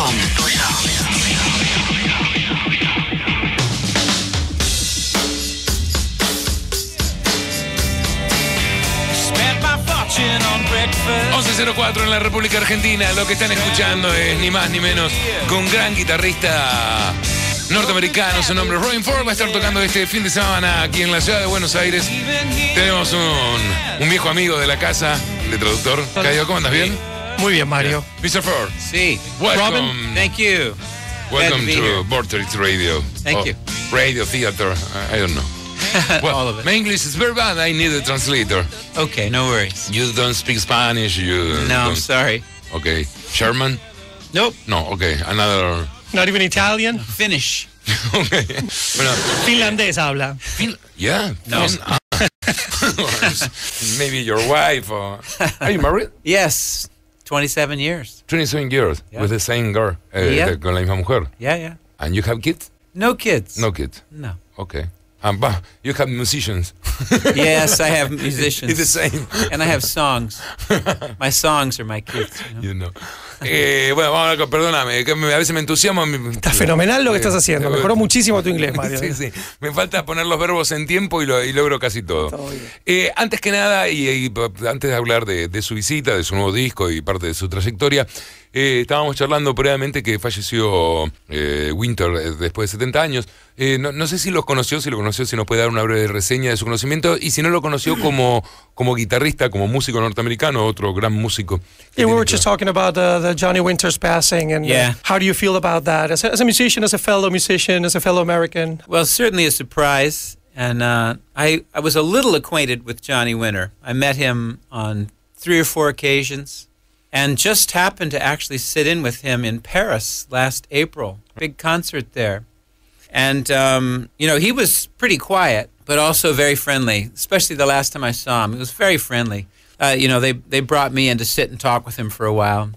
Producción. 11:04 en la República Argentina. Lo que están escuchando es ni más ni menos que un gran guitarrista norteamericano. Su nombre es Robben. Va a estar tocando este fin de semana aquí en la ciudad de Buenos Aires. Tenemos un viejo amigo de la casa, de traductor. Caio, ¿cómo andas? ¿Bien? Muy bien, Mario. Mr. Ford. Sí. Welcome. Robben, thank you. Welcome to Vorterix Radio. Thank you. Radio-Teatro, I don't know. Well, all of it. My English is very bad. I need a translator. Okay, no worries. You don't speak Spanish. No, I'm sorry. Okay. German? Nope. No, okay. Another. Not even Italian. Finnish. Okay. Bueno, Finlandés habla. yeah. No. Maybe your wife. Are you married? Yes. 27 years. 27 years Yeah. with the same girl. Yeah. Con la misma mujer. Yeah. And you have kids? No kids. No kids. No. Okay. But you have musicians. Yes, I have musicians. It's the same. And I have songs. My songs are my kids. You know. Bueno, vamos a perdóname, que a veces me entusiasmo. Está fenomenal lo que estás haciendo. Mejoró muchísimo tu inglés, Mario. Sí. Me falta poner los verbos en tiempo y logro casi todo. Todo bien. Antes que nada, y antes de hablar de su visita, de su nuevo disco y parte de su trayectoria, estábamos charlando previamente que falleció Winter después de 70 años. No sé si lo conoció, si nos puede dar una breve reseña de su conocimiento, y si no lo conoció como guitarrista, como músico norteamericano, otro gran músico. Yeah, we were just talking about the Johnny Winter's passing, and how do you feel about that as a musician, as a fellow American? Well, certainly a surprise. And I was a little acquainted with Johnny Winter. I met him on 3 or 4 occasions. And just happened to actually sit in with him in Paris last April. Big concert there. And, he was pretty quiet, but also very friendly, especially the last time I saw him. He was very friendly. They brought me in to sit and talk with him for a while.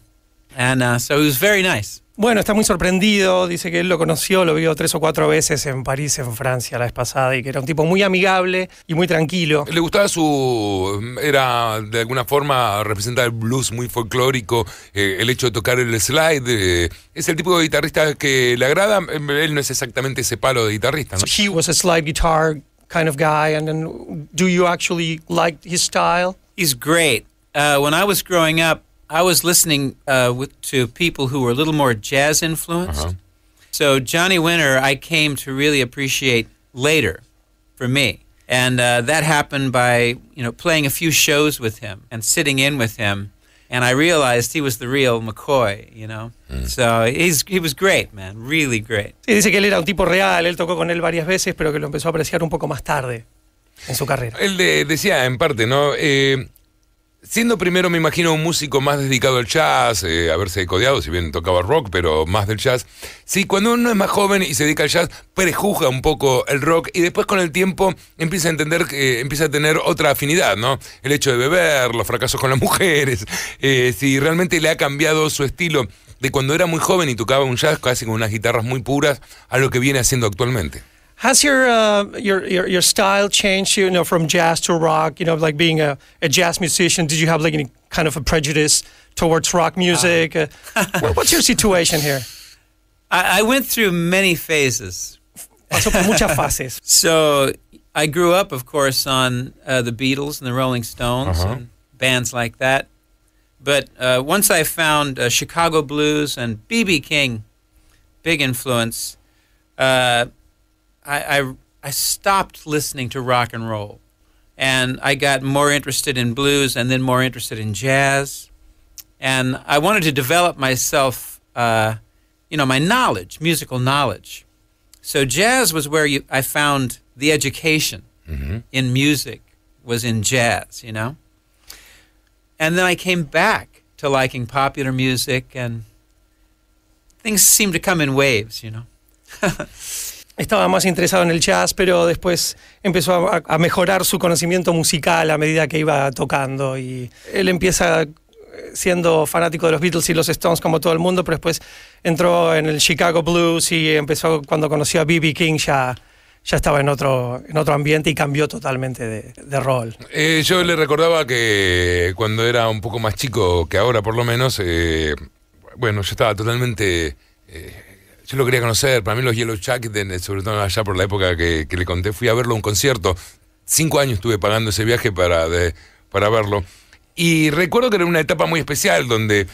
And so he was very nice. Bueno, está muy sorprendido. Dice que él lo conoció, lo vio 3 o 4 veces en París, en Francia, la vez pasada, y que era un tipo muy amigable y muy tranquilo. Le gustaba era de alguna forma representar el blues muy folclórico, el hecho de tocar el slide. Es el tipo de guitarrista que le agrada. Él no es exactamente ese palo de guitarrista, ¿no? So he was a slide guitar kind of guy, and then do you actually like his style? He's great. When I was growing up, I was listening to people who were a little more jazz influenced. Uh-huh. So Johnny Winter, I came to really appreciate later, for me, and that happened by playing a few shows with him and sitting in with him, and I realized he was the real McCoy. So he was great, man, really great. Sí, dice que él era un tipo real. Él tocó con él varias veces, pero que lo empezó a apreciar un poco más tarde en su carrera. Él decía en parte, ¿no? Siendo primero, me imagino, un músico más dedicado al jazz, haberse codeado, si bien tocaba rock, pero más del jazz. Sí, cuando uno es más joven y se dedica al jazz, prejuzga un poco el rock, y después con el tiempo empieza a entender que empieza a tener otra afinidad, ¿no? El hecho de beber, los fracasos con las mujeres, si realmente le ha cambiado su estilo de cuando era muy joven y tocaba un jazz casi con unas guitarras muy puras a lo que viene haciendo actualmente. Has your style changed, from jazz to rock? Like being a jazz musician, did you have like any kind of a prejudice towards rock music? What's your situation here? I went through many phases. Pasó por muchas fases. So I grew up, of course, on the Beatles and the Rolling Stones and bands like that. But once I found Chicago blues and B.B. King, big influence, I stopped listening to rock and roll, and I got more interested in blues and then more interested in jazz, and I wanted to develop myself, my knowledge, musical knowledge. So jazz was where I found the education in music, was in jazz, And then I came back to liking popular music, and things seemed to come in waves, Estaba más interesado en el jazz, pero después empezó a mejorar su conocimiento musical a medida que iba tocando. Y él empieza siendo fanático de los Beatles y los Stones como todo el mundo, pero después entró en el Chicago Blues y empezó, cuando conoció a B.B. King, ya estaba en otro ambiente y cambió totalmente de rol. Yo le recordaba que cuando era un poco más chico que ahora, por lo menos, bueno, yo estaba totalmente... yo lo quería conocer, para mí los Yellow Jackets, sobre todo allá por la época que le conté, fui a verlo a un concierto. 5 años estuve pagando ese viaje para verlo. Y recuerdo que era una etapa muy especial donde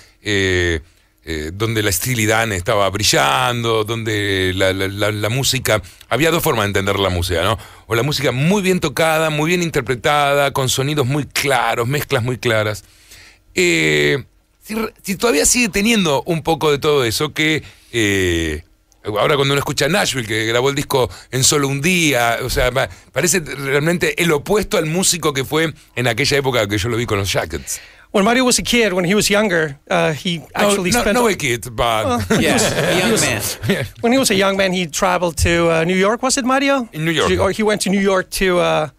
la Steely Dan estaba brillando, donde la música... Había dos formas de entender la música, ¿no? O la música muy bien tocada, muy bien interpretada, con sonidos muy claros, mezclas muy claras. Si todavía sigue teniendo un poco de todo eso, que ahora cuando uno escucha Nashville, que grabó el disco en solo un día, o sea, parece realmente el opuesto al músico que fue en aquella época que yo lo vi con los Jackets. When Mario was a kid, when he was younger, he actually spent... No a kid, but... Yes, a young man. When he was a young man, he traveled to New York, was it, Mario? In New York. Or he went to New York to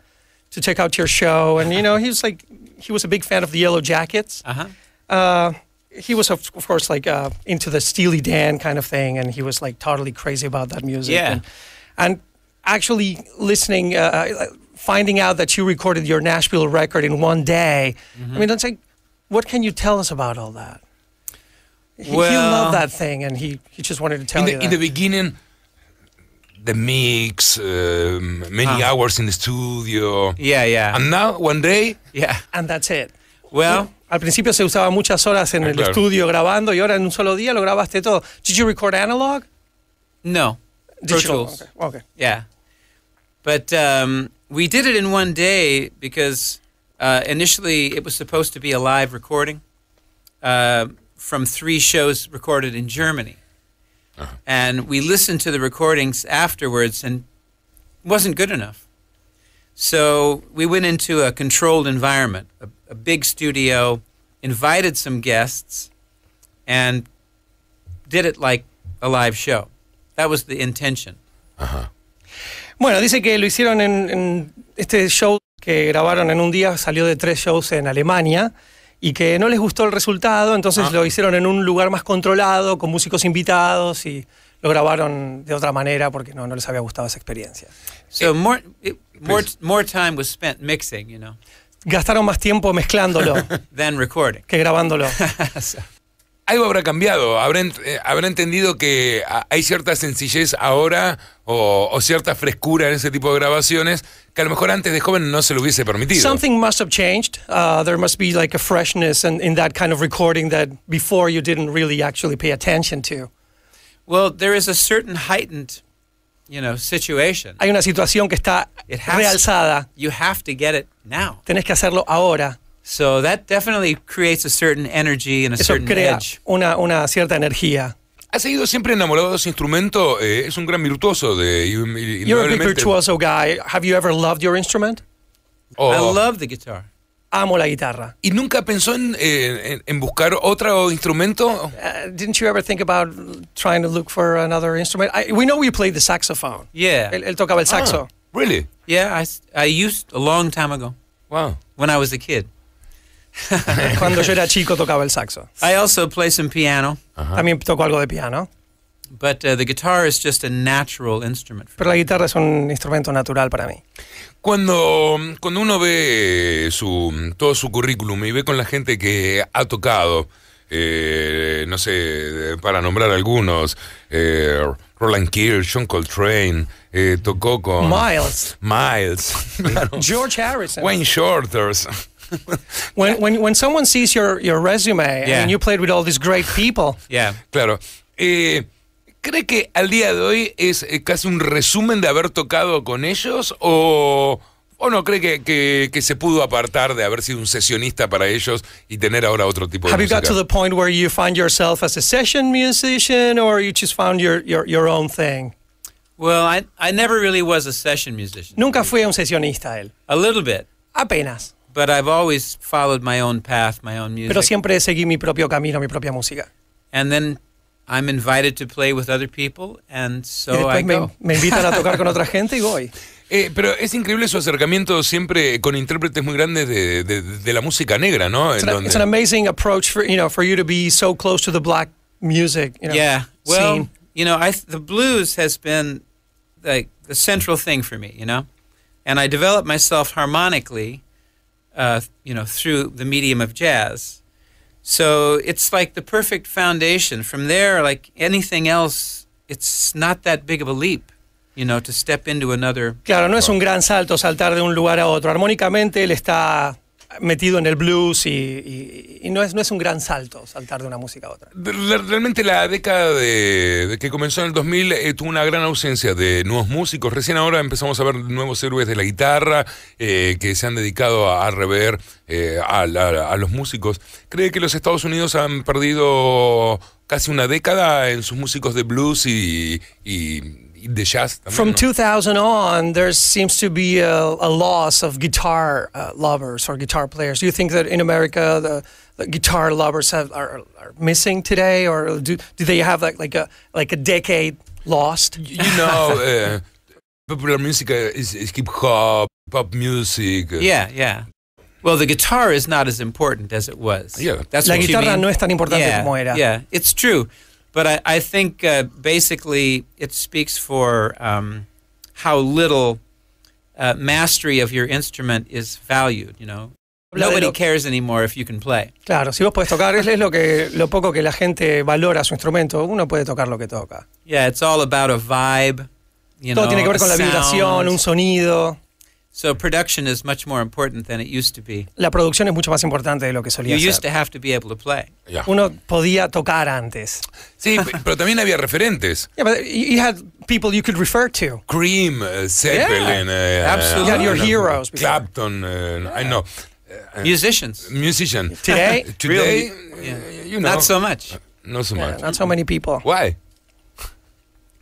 check out your show, and, you know, he was a big fan of the Yellow Jackets. Uh-huh. He was, of course, like into the Steely Dan kind of thing, and he was like totally crazy about that music. Yeah. And actually listening, finding out that you recorded your Nashville record in one day, I mean, it's like, what can you tell us about all that? He loved that thing, and he just wanted to tell you that. In the beginning, the mix, many hours in the studio. Yeah. And now, one day... Yeah. And that's it. Well... Al principio se usaba muchas horas en el estudio grabando, y ahora en un solo día lo grabaste todo. Did you record analog? No. Digital. Virtuals. Okay. Yeah. But we did it in one day because initially it was supposed to be a live recording from 3 shows recorded in Germany. Uh-huh. And we listened to the recordings afterwards and it wasn't good enough. So we went into a controlled environment, a big studio, invited some guests, and did it like a live show. That was the intention. Uh-huh. Bueno, dice que lo hicieron en este show que grabaron en un día, salió de 3 shows en Alemania, y que no les gustó el resultado, entonces lo hicieron en un lugar más controlado, con músicos invitados, y lo grabaron de otra manera porque no les había gustado esa experiencia. So more time was spent mixing, you know. Gastaron más tiempo mezclándolo than recording. que grabándolo. Algo habrá cambiado, habrá entendido que hay cierta sencillez ahora o cierta frescura en ese tipo de grabaciones que a lo mejor antes de joven no se lo hubiese permitido. Something must have changed. There must be like a freshness in that kind of recording that before you didn't really actually pay attention to. Well, there is a certain heightened, situation. Hay una situación que está realzada. You have to get it now. Tenés que hacerlo ahora. So that definitely creates a certain energy and a Eso certain crea edge. una cierta energía. ¿Ha seguido siempre enamorado de ese instrumento? Es un gran virtuoso. You're a big virtuoso guy. Have you ever loved your instrument? Oh. I love the guitar. Amo la guitarra. ¿Y nunca pensó en buscar otro instrumento? Didn't you ever think about trying to look for another instrument? We know you played the saxophone. Yeah. Él tocaba el saxo. Really? Yeah, I used a long time ago. Wow. When I was a kid. Cuando yo era chico tocaba el saxo. I also play some piano. Ajá. También toco algo de piano. But the guitar is just a natural instrument. Pero la guitarra es un instrumento natural para mí. Cuando uno ve todo su currículum y ve con la gente que ha tocado, no sé, para nombrar algunos, Roland Kirsch, John Coltrane, tocó con... Miles. Claro. George Harrison. Wayne Shorters. When someone sees your resume and you played with all these great people. Yeah. Claro. ¿Cree que al día de hoy es casi un resumen de haber tocado con ellos o no cree que se pudo apartar de haber sido un sesionista para ellos y tener ahora otro tipo de Have música? you got to the point where you find yourself as a session musician or you just found your own thing? Well, I never really was a session musician. Nunca fui un sesionista él. A little bit. Apenas. But I've always followed my own path, my own music. Pero siempre seguí mi propio camino, mi propia música. And then I'm invited to play with other people, and so y I go. Me invitan a tocar con otra gente y voy. Pero es increíble su acercamiento siempre con intérpretes muy grandes de la música negra, ¿no? It's an amazing approach for you to be so close to the black music. Yeah, well, scene. The blues has been like the central thing for me, and I developed myself harmonically, through the medium of jazz. So it's like the perfect foundation. From there, like anything else, it's not that big of a leap, you know, to step into another. Claro, no es un gran salto saltar de un lugar a otro. Armónicamente él está metido en el blues y no es un gran salto saltar de una música a otra. Realmente la década de que comenzó en el 2000 tuvo una gran ausencia de nuevos músicos. Recién ahora empezamos a ver nuevos héroes de la guitarra que se han dedicado a rever a los músicos. ¿Cree que los Estados Unidos han perdido casi una década en sus músicos de blues y de jazz también? From ¿no? 2000 on, there seems to be a loss of guitar lovers or guitar players. Do you think that in America the guitar lovers are missing today, or do they have like a decade lost? You know, popular music is hip hop, pop music. Yeah. Well, the guitar is not as important as it was. Yeah. That's La what you guitarra mean? no es tan importante como era. Yeah, it's true. But I think basically it speaks for how little mastery of your instrument is valued, you know. Nobody cares anymore if you can play. Claro, si vos podés tocar, es lo poco que la gente valora su instrumento. Uno puede tocar lo que toca. Yeah, it's all about a vibe, you Todo know, tiene que ver con la vibración, un sonido. So production is much more important than it used to be. La producción es mucho más importante de lo que solía You used ser. to have to be able to play. Yeah. Uno podía tocar antes. Sí, pero también había referentes. Yeah, but you had people you could refer to. Cream, Zeppelin, absolutely. You had your heroes before. Clapton, I know. Musicians. Musician. Today? Today, Yeah. you know. Not so much. Not so Yeah, much. not so many people. Why?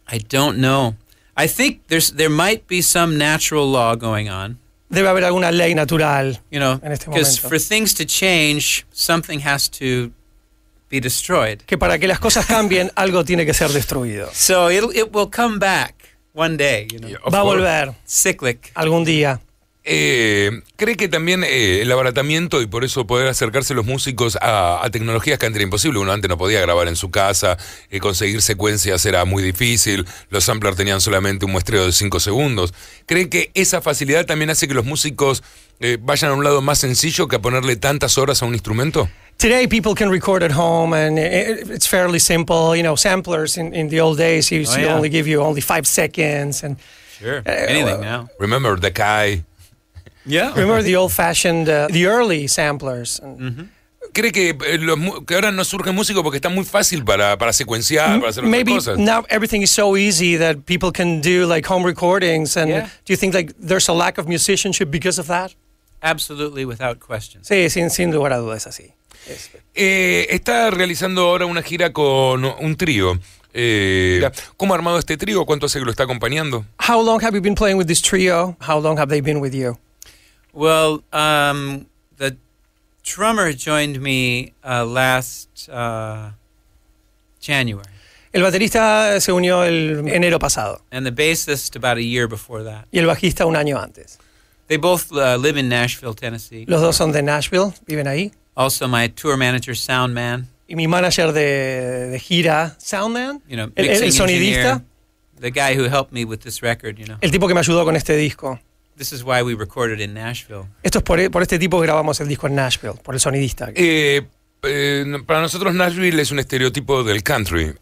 I don't know. I think there might be some natural law going on. Debe haber alguna ley natural. You know, En este because momento. for things to change, something has to be destroyed. Que para que las cosas cambien, algo tiene que ser destruido. So it will come back one day, you know. Yeah, of Va a course. volver Cyclic. algún día. ¿Cree que también el abaratamiento y por eso poder acercarse los músicos a tecnologías que antes era imposible? Uno antes no podía grabar en su casa, conseguir secuencias era muy difícil, los samplers tenían solamente un muestreo de 5 segundos. ¿Cree que esa facilidad también hace que los músicos vayan a un lado más sencillo que a ponerle tantas horas a un instrumento? Today, people can record at home, and it's fairly simple. You know, samplers in the old days used to only give you only 5 seconds. And Sure. Anything now. Remember the Caio. Yeah. remember the old-fashioned, the early samplers. And ¿Cree que ahora no surge músico porque está muy fácil para secuenciar, para hacer otras Maybe cosas? now everything is so easy that people can do like home recordings. And Yeah. do you think like there's a lack of musicianship because of that? Absolutely, without question. Sí, sin lugar a dudas, así. Está realizando ahora una gira con un trío. ¿Cómo ha armado este trío? ¿Cuánto hace que lo está acompañando? How long have you been playing with this trio? How long have they been with you? Well, the drummer joined me last January, El baterista se unió el enero pasado and the bassist about a year before that. y el bajista un año antes. They both live in Nashville, Tennessee. Los dos son de Nashville, viven ahí. Also, my tour manager, sound man, Y mi manager de gira, Soundman, you know, el mixing sonidista, engineer, the guy who helped me with this record, you know. el tipo que me ayudó con este disco. This is why we recorded in Nashville. Esto es por este tipo que grabamos el disco en Nashville, por el sonidista. Para nosotros Nashville es un estereotipo del country.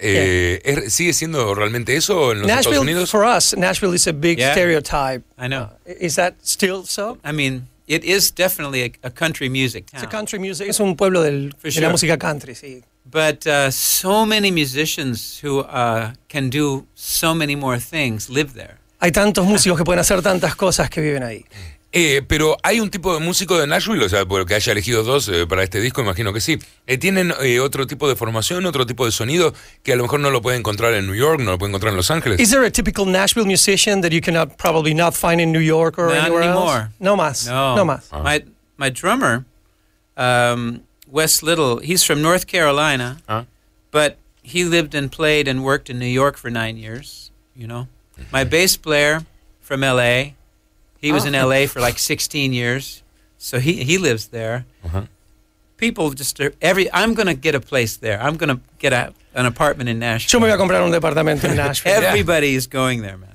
¿Sigue siendo realmente eso en los Estados Nashville, Unidos? for us, Nashville is a big Yeah. stereotype. I know. Is that still so? I mean, it is definitely a country music It's a town. country music. Es un pueblo de la sure. música country, sí. But so many musicians who can do so many more things live there. Hay tantos músicos que pueden hacer tantas cosas que viven ahí. Pero hay un tipo de músico de Nashville, o sea, porque haya elegido dos para este disco, imagino que sí. ¿Tienen otro tipo de formación, otro tipo de sonido que a lo mejor no lo puede encontrar en New York, no lo puede encontrar en Los Ángeles? Is there a typical Nashville musician that you cannot probably not find in New York or Not anywhere anymore. else? No más. No, No más. My drummer, Wes Little, he's from North Carolina, but he lived and played and worked in New York for 9 years. You know, my bass player from L.A. He was in L.A. for like 16 years, so he lives there. People just I'm going to get a place there. I'm going to get an apartment in Nashville. Yo me voy a comprar un departamento en Nashville. Everybody is going there, man.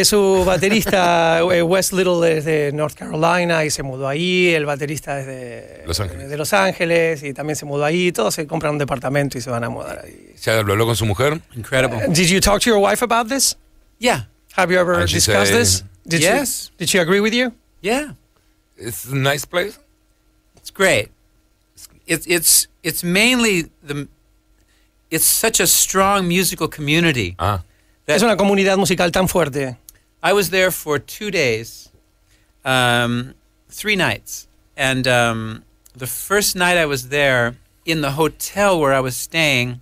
Su baterista Wes Little es de North Carolina y se mudó ahí. El baterista es de Los Ángeles y también se mudó ahí. Todos se compran un departamento y se van a mudar ahí. ¿Ya lo habló con su mujer? Incredible. Did you talk to your wife about this? Yeah. Have you ever discussed this? Yes. Did she agree with you? Yeah. It's a nice place. It's great. It's mainly it's such a strong musical community. Es una comunidad musical tan fuerte. I was there for 2 days, 3 nights. And the first night I was there, in the hotel where I was staying,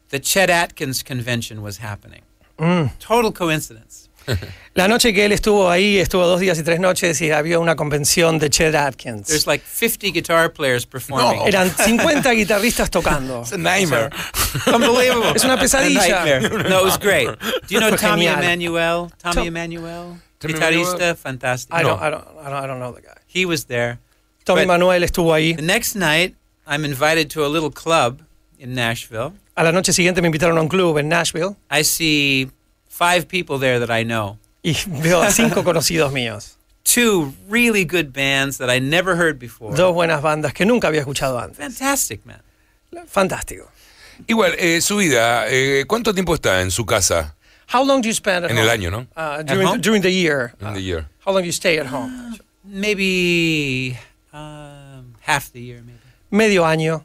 the Chet Atkins convention was happening. Total coincidence. La noche que él estuvo ahí, estuvo 2 días y 3 noches y había una convención de Chet Atkins. There's like 50 guitar players performing. No, eran 50 guitarristas tocando. It's a nightmare. Unbelievable. Es una pesadilla. No, it was great. Do you know Fue Tommy genial. Emmanuel? Tommy Emmanuel? Guitarista, fantastic. I don't know the guy. He was there. Tommy But Manuel estuvo ahí. The next night, I'm invited to a little club in Nashville. A la noche siguiente me invitaron a un club en Nashville I see 5 people there that I know. y veo a 5 conocidos míos. 2 really good bands that I never heard before. 2 buenas bandas que nunca había escuchado antes. Fantastic, man. Fantástico. Igual, su vida, ¿cuánto tiempo está en su casa? How long do you spend at En home? el año, ¿no? home? During the year. In the year. How long do you stay at home? Maybe half the year, maybe. Medio año.